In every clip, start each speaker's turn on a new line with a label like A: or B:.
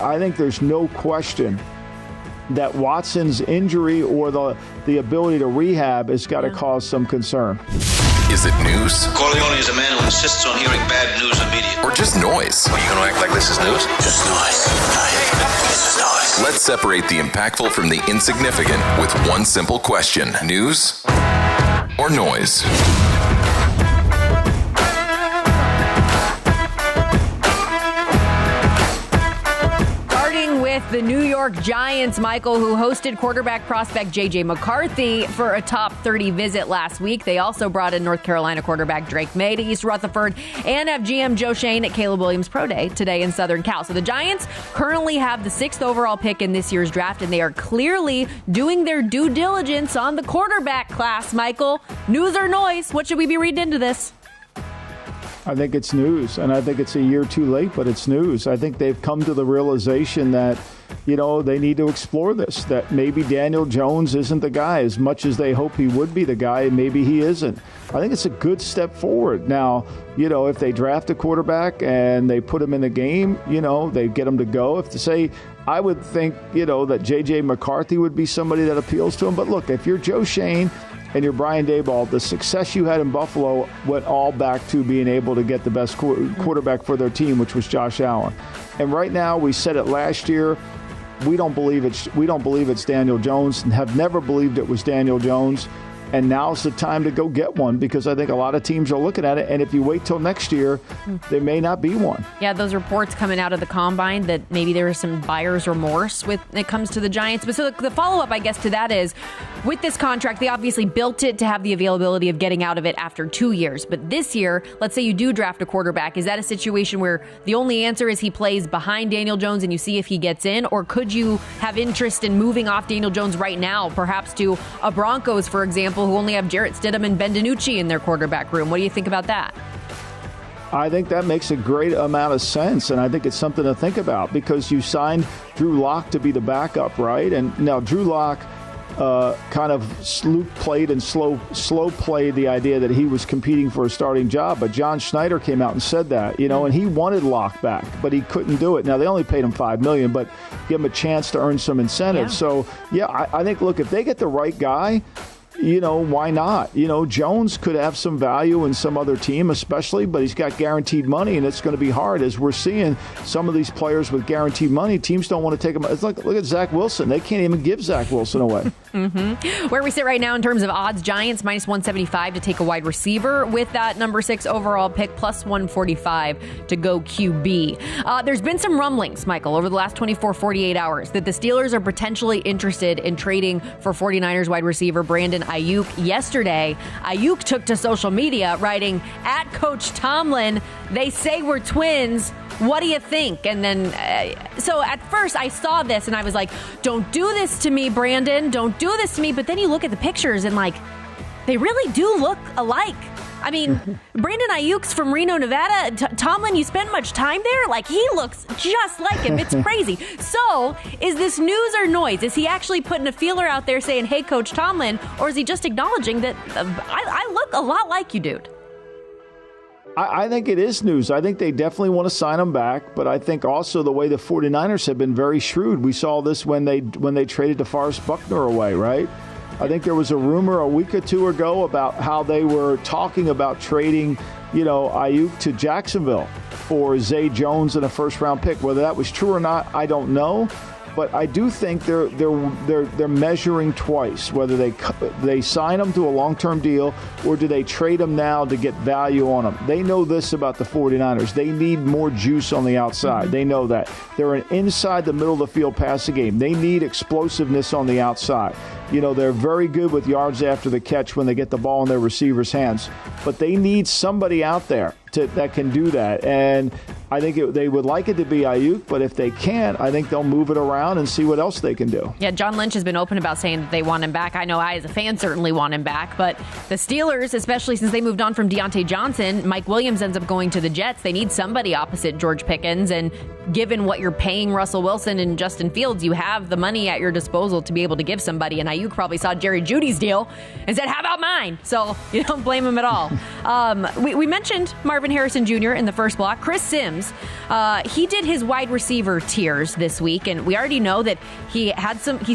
A: I think there's no question that Watson's injury or the ability to rehab has got to cause some concern.
B: Is it news?
C: Corleone is a man who insists on hearing bad news immediately.
B: Or just noise?
C: Are you going to act like this is news?
D: Just noise. This is noise.
B: Let's separate the impactful from the insignificant with one simple question. News or noise?
E: With the New York Giants, Michael, who hosted quarterback prospect J.J. McCarthy for a top 30 visit last week. They also brought in North Carolina quarterback Drake May to East Rutherford and have GM Joe Schoen at Caleb Williams Pro Day today in Southern Cal. So the Giants currently have the 6th overall pick in this year's draft, and they are clearly doing their due diligence on the quarterback class, Michael. News or noise? What should we be reading into this?
A: I think it's news, and I think it's a year too late, but it's news. I think they've come to the realization that, they need to explore this, that maybe Daniel Jones isn't the guy as much as they hope he would be the guy. Maybe he isn't. I think it's a good step forward. Now, if they draft a quarterback and they put him in the game, they get him to go. If to say, I would think, that J.J. McCarthy would be somebody that appeals to him. But look, if you're Joe Schoen and you're Brian Daboll, the success you had in Buffalo went all back to being able to get the best quarterback for their team, which was Josh Allen. And right now, we said it last year, we don't believe it's Daniel Jones, and have never believed it was Daniel Jones. And now's the time to go get one, because I think a lot of teams are looking at it. And if you wait till next year, there may not be one.
E: Yeah, those reports coming out of the combine that maybe there is some buyer's remorse when it comes to the Giants. But so the follow-up, I guess, to that is, with this contract, they obviously built it to have the availability of getting out of it after 2 years. But this year, let's say you do draft a quarterback. Is that a situation where the only answer is he plays behind Daniel Jones and you see if he gets in? Or could you have interest in moving off Daniel Jones right now, perhaps to a Broncos, for example, who only have Jarrett Stidham and Ben DiNucci in their quarterback room? What do you think about that?
A: I think that makes a great amount of sense, and I think it's something to think about, because you signed Drew Lock to be the backup, right? And now Drew Lock kind of slow played the idea that he was competing for a starting job, but John Schneider came out and said that, and he wanted Lock back, but he couldn't do it. Now, they only paid him $5 million, but give him a chance to earn some incentives. So, I think, look, if they get the right guy, why not? Jones could have some value in some other team, especially, but he's got guaranteed money, and it's going to be hard. As we're seeing some of these players with guaranteed money, teams don't want to take them. It's like, look at Zach Wilson. They can't even give Zach Wilson away.
E: Where we sit right now in terms of odds, Giants minus 175 to take a wide receiver with that number 6 overall pick, plus 145 to go QB. There's been some rumblings, Michael, over the last 48 hours that the Steelers are potentially interested in trading for 49ers wide receiver Brandon Aiyuk. Yesterday, Aiyuk took to social media writing, "At Coach Tomlin, they say we're twins. What do you think?" And then, so at first I saw this and I was like, don't do this to me, Brandon. Don't do this to me. But then you look at the pictures and they really do look alike. I mean, Brandon Aiyuk's from Reno, Nevada. Tomlin, you spent much time there? He looks just like him. It's crazy. So, is this news or noise? Is he actually putting a feeler out there saying, hey, Coach Tomlin? Or is he just acknowledging that I look a lot like you, dude?
A: I think it is news. I think they definitely want to sign him back, but I think also the way the 49ers have been very shrewd. We saw this when they traded DeForest Buckner away, right? I think there was a rumor a week or two ago about how they were talking about trading, Aiyuk to Jacksonville for Zay Jones and a first-round pick. Whether that was true or not, I don't know. But I do think they're measuring twice, whether they sign him to a long-term deal or do they trade him now to get value on him. They know this about the 49ers. They need more juice on the outside. They know that. They're an inside the middle of the field passing game. They need explosiveness on the outside. They're very good with yards after the catch when they get the ball in their receivers' hands. But they need somebody out there that can do that. And I think they would like it to be Aiyuk, but if they can't, I think they'll move it around and see what else they can do.
E: Yeah, John Lynch has been open about saying that they want him back. I know I, as a fan, certainly want him back. But the Steelers, especially since they moved on from Deontay Johnson, Mike Williams ends up going to the Jets. They need somebody opposite George Pickens. And given what you're paying Russell Wilson and Justin Fields, you have the money at your disposal to be able to give somebody an Aiyuk Aiyuk probably saw Jerry Jeudy's deal and said, how about mine? So you don't blame him at all. We mentioned Marvin Harrison Jr. in the first block. Chris Sims, he did his wide receiver tiers this week, and we already know that he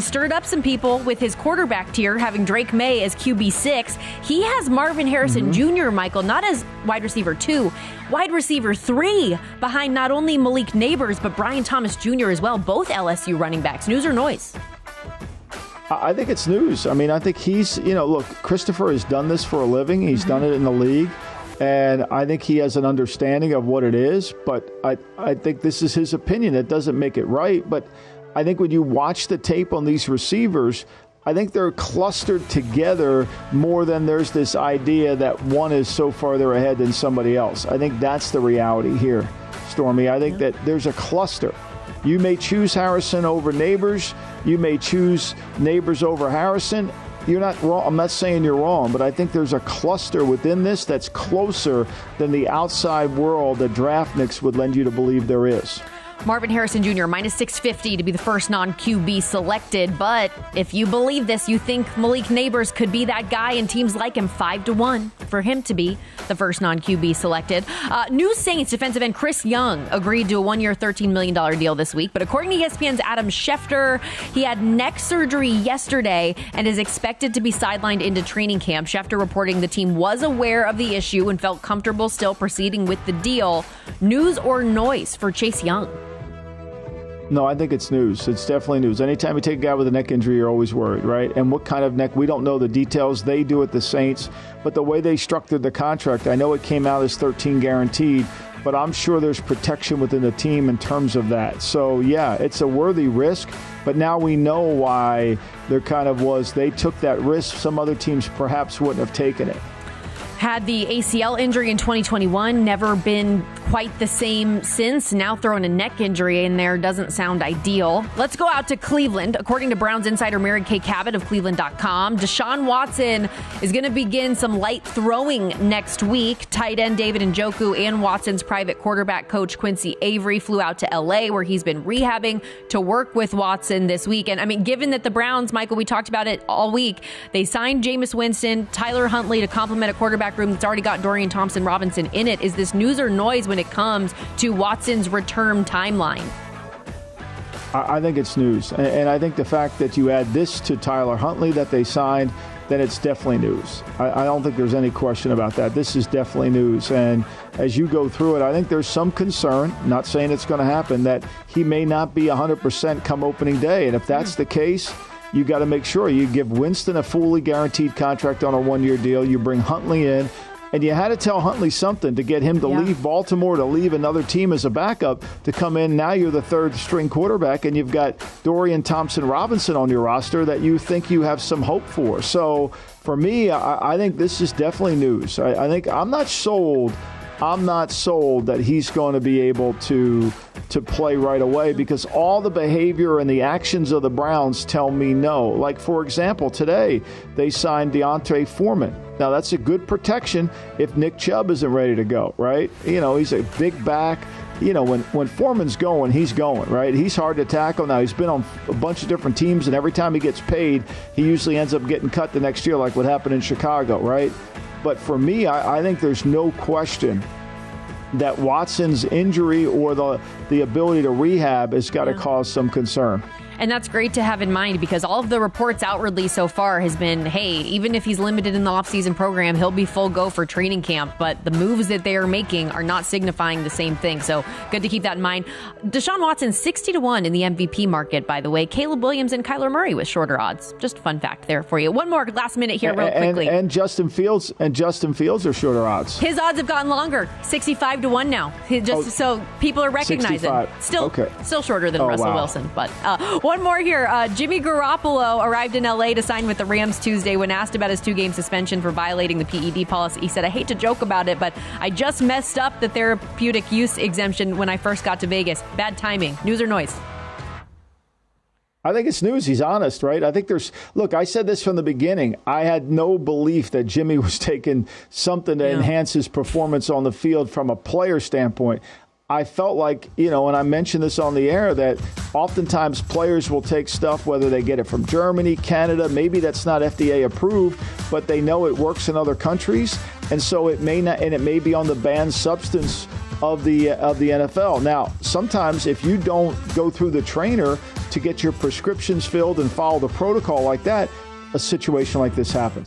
E: stirred up some people with his quarterback tier, having Drake May as QB6. He has Marvin Harrison Jr., Michael, not as wide receiver 2, wide receiver 3, behind not only Malik Neighbors, but Brian Thomas Jr. as well, both LSU running backs. News or noise?
A: I think it's news. I mean, I think he's, look, Christopher has done this for a living. He's done it in the league. And I think he has an understanding of what it is. But I think this is his opinion. It doesn't make it right. But I think when you watch the tape on these receivers, I think they're clustered together more than there's this idea that one is so farther ahead than somebody else. I think that's the reality here, Stormy. I think that there's a cluster. You may choose Harrison over Neighbors. You may choose Neighbors over Harrison. You're not wrong. I'm not saying you're wrong, but I think there's a cluster within this that's closer than the outside world that Draftniks would lend you to believe there is.
E: Marvin Harrison Jr., minus 650 to be the first non-QB selected. But if you believe this, you think Malik Neighbors could be that guy, and teams like him 5-1 for him to be the first non-QB selected. New Saints defensive end Chris Young agreed to a one-year, $13 million deal this week. But according to ESPN's Adam Schefter, he had neck surgery yesterday and is expected to be sidelined into training camp. Schefter reporting the team was aware of the issue and felt comfortable still proceeding with the deal. News or noise for Chase Young?
A: No, I think it's news. It's definitely news. Anytime you take a guy with a neck injury, you're always worried, right? And what kind of neck? We don't know the details. They do at the Saints. But the way they structured the contract, I know it came out as 13 guaranteed, but I'm sure there's protection within the team in terms of that. So, yeah, it's a worthy risk. But now we know why there kind of was. They took that risk. Some other teams perhaps wouldn't have taken it.
E: Had the ACL injury in 2021, never been quite the same since. Now throwing a neck injury in there doesn't sound ideal. Let's go out to Cleveland. According to Browns insider Mary Kay Cabot of Cleveland.com, Deshaun Watson is going to begin some light throwing next week. Tight end David Njoku and Watson's private quarterback coach Quincy Avery flew out to L.A., where he's been rehabbing to work with Watson this week. And I mean, given that the Browns, Michael, we talked about it all week, they signed Jameis Winston, Tyler Huntley to complement a quarterback room that's already got Dorian Thompson-Robinson in it. Is this news or noise when it comes to Watson's return timeline?
A: I think it's news. And I think the fact that you add this to Tyler Huntley that they signed, then it's definitely news. I don't think there's any question about that. This is definitely news. And as you go through it, I think there's some concern, not saying it's going to happen, that he may not be 100% come opening day. And if that's the case, you got to make sure you give Winston a fully guaranteed contract on a one-year deal. You bring Huntley in, and you had to tell Huntley something to get him to leave Baltimore, to leave another team as a backup, to come in. Now you're the third-string quarterback, and you've got Dorian Thompson-Robinson on your roster that you think you have some hope for. So for me, I think this is definitely news. I think I'm not sold that he's going to be able to play right away, because all the behavior and the actions of the Browns tell me no. Like, for example, today they signed Deontay Foreman. Now, that's a good protection if Nick Chubb isn't ready to go, right? He's a big back. When Foreman's going, he's going, right? He's hard to tackle. Now, he's been on a bunch of different teams, and every time he gets paid, he usually ends up getting cut the next year, like what happened in Chicago, right? But for me, I think there's no question that Watson's injury or the ability to rehab has got to cause some concern.
E: And that's great to have in mind, because all of the reports outwardly so far has been, hey, even if he's limited in the offseason program, he'll be full go for training camp. But the moves that they are making are not signifying the same thing. So good to keep that in mind. Deshaun Watson, 60-1 in the MVP market, by the way. Caleb Williams and Kyler Murray with shorter odds. Just a fun fact there for you. One more last minute here real quickly.
A: And Justin Fields are shorter odds.
E: His odds have gotten longer, 65-1 now. So people are recognizing.
A: 65.
E: Still shorter than Russell Wilson. But one more here. Jimmy Garoppolo arrived in L.A. to sign with the Rams Tuesday. When asked about his 2-game suspension for violating the PED policy, he said, "I hate to joke about it, but I just messed up the therapeutic use exemption when I first got to Vegas. Bad timing." News or noise?
A: I think it's news. He's honest, right? I think I said this from the beginning. I had no belief that Jimmy was taking something to enhance his performance on the field from a player standpoint. I felt like, and I mentioned this on the air, that oftentimes players will take stuff, whether they get it from Germany, Canada, maybe that's not FDA approved, but they know it works in other countries. And so it may not, and it may be on the banned substance of the NFL. Now, sometimes if you don't go through the trainer to get your prescriptions filled and follow the protocol like that, a situation like this happens.